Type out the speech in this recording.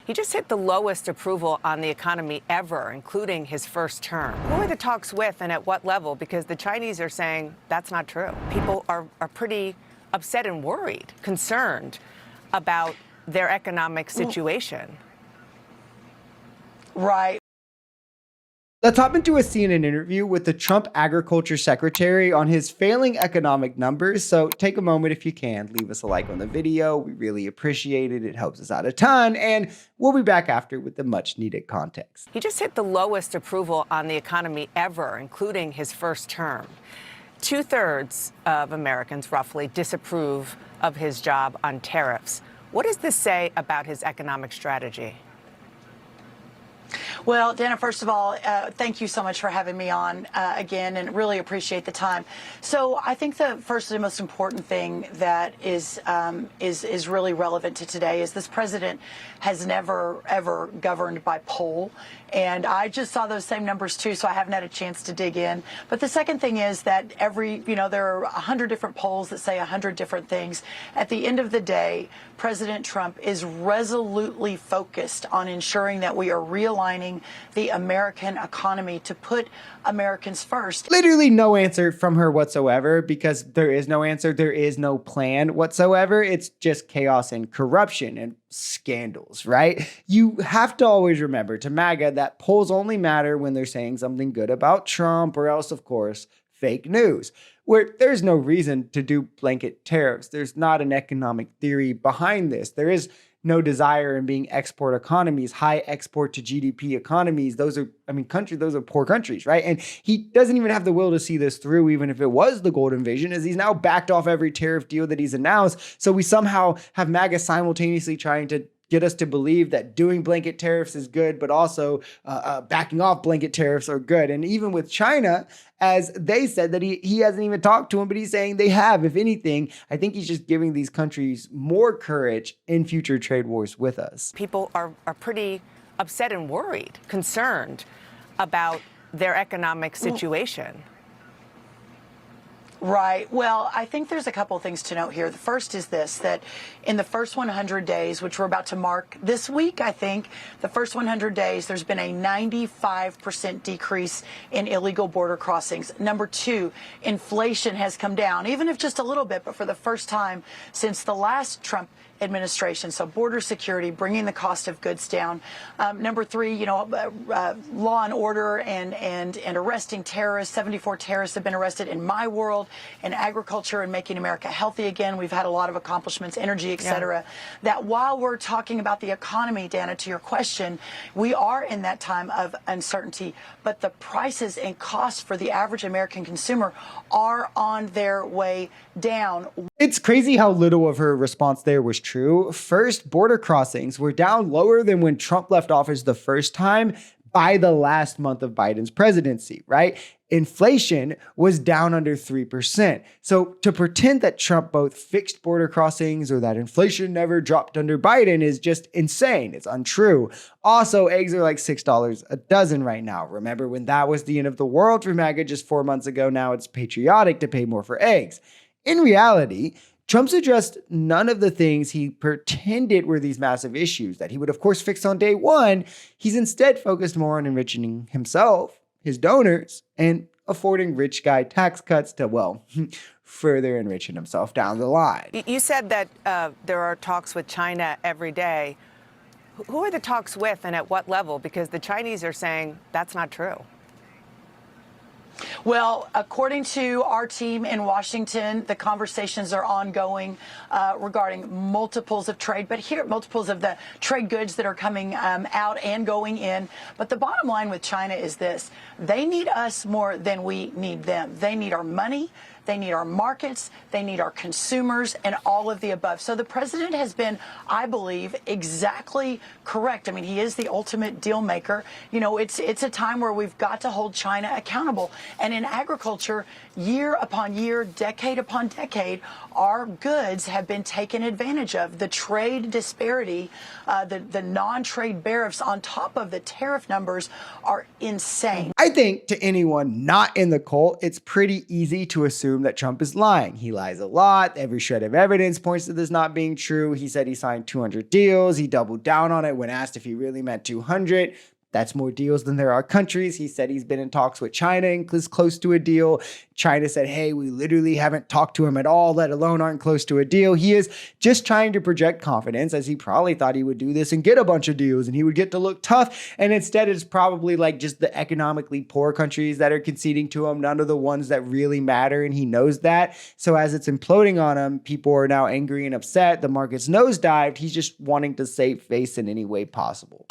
He just hit the lowest approval on the economy ever, including his first term. Who are the talks with and at what level? Because the Chinese are saying that's not true. People are pretty upset and worried, concerned about their economic situation. Right. Let's hop into a CNN interview with the Trump Agriculture Secretary on his failing economic numbers. So take a moment if you can, leave us a like on the video. We really appreciate it. It helps us out a ton. And we'll be back after with the much needed context. He just hit the lowest approval on the economy ever, including his first term. 2/3 of Americans roughly disapprove of his job on tariffs. What does this say about his economic strategy? Well, Dana, first of all, thank you so much for having me on again, and really appreciate the time. So I think the first and most important thing that is really relevant to today is this president has never, ever governed by poll. And I just saw those same numbers, too, so I haven't had a chance to dig in. But the second thing is that there are 100 different polls that say 100 different things. At the end of the day, President Trump is resolutely focused on ensuring that we are realigning the American economy to put Americans first. Literally no answer from her whatsoever, because there is no answer. There is no plan whatsoever. It's just chaos and corruption and scandals, right? You have to always remember, to MAGA, that polls only matter when they're saying something good about Trump, or else, of course, fake news, where there's no reason to do blanket tariffs. There's not an economic theory behind this. There is no desire in being export economies, high export to GDP economies. Those are poor countries, right? And he doesn't even have the will to see this through, even if it was the golden vision, as he's now backed off every tariff deal that he's announced. So we somehow have MAGA simultaneously trying to get us to believe that doing blanket tariffs is good, but also backing off blanket tariffs are good. And even with China, as they said that he hasn't even talked to him, but he's saying they have. If anything, I think he's just giving these countries more courage in future trade wars with us. People are pretty upset and worried, concerned about their economic situation. Right. Well, I think there's a couple of things to note here. The first is this, that in the first 100 days, which we're about to mark this week, I think, the first 100 days, there's been a 95% decrease in illegal border crossings. Number two, inflation has come down, even if just a little bit, but for the first time since the last Trump administration. So border security, bringing the cost of goods down. Number three, law and order and arresting terrorists. 74 terrorists have been arrested in my world, in agriculture and making America healthy again. We've had a lot of accomplishments, energy, et cetera. Yeah. That while we're talking about the economy, Dana, to your question, we are in that time of uncertainty, but the prices and costs for the average American consumer are on their way down. It's crazy how little of her response there was true. First, border crossings were down lower than when Trump left office the first time by the last month of Biden's presidency, right? Inflation was down under 3%. So to pretend that Trump both fixed border crossings or that inflation never dropped under Biden is just insane. It's untrue. Also, eggs are like $6 a dozen right now. Remember when that was the end of the world for MAGA just 4 months ago? Now it's patriotic to pay more for eggs. In reality, Trump's addressed none of the things he pretended were these massive issues that he would, of course, fix on day one. He's instead focused more on enriching himself, his donors, and affording rich guy tax cuts to, well, further enriching himself down the line. You said that there are talks with China every day. Who are the talks with and at what level? Because the Chinese are saying that's not true. Well, according to our team in Washington, the conversations are ongoing regarding multiples of trade, but here multiples of the trade goods that are coming out and going in. But the bottom line with China is this: they need us more than we need them. They need our money. They need our markets, they need our consumers, and all of the above. So the president has been, I believe, exactly correct. I mean, he is the ultimate deal maker. You know, it's a time where we've got to hold China accountable. And in agriculture, year upon year, decade upon decade, our goods have been taken advantage of. The trade disparity, the non-trade tariffs on top of the tariff numbers are insane. I think to anyone not in the cult, it's pretty easy to assume room that Trump is lying. He lies a lot. Every shred of evidence points to this not being true. He said he signed 200 deals. He doubled down on it when asked if he really meant 200. That's more deals than there are countries. He said he's been in talks with China and is close to a deal. China said, hey, we literally haven't talked to him at all, let alone aren't close to a deal. He is just trying to project confidence, as he probably thought he would do this and get a bunch of deals and he would get to look tough. And instead, it's probably like just the economically poor countries that are conceding to him, none of the ones that really matter. And he knows that. So as it's imploding on him, people are now angry and upset. The market's nosedived. He's just wanting to save face in any way possible.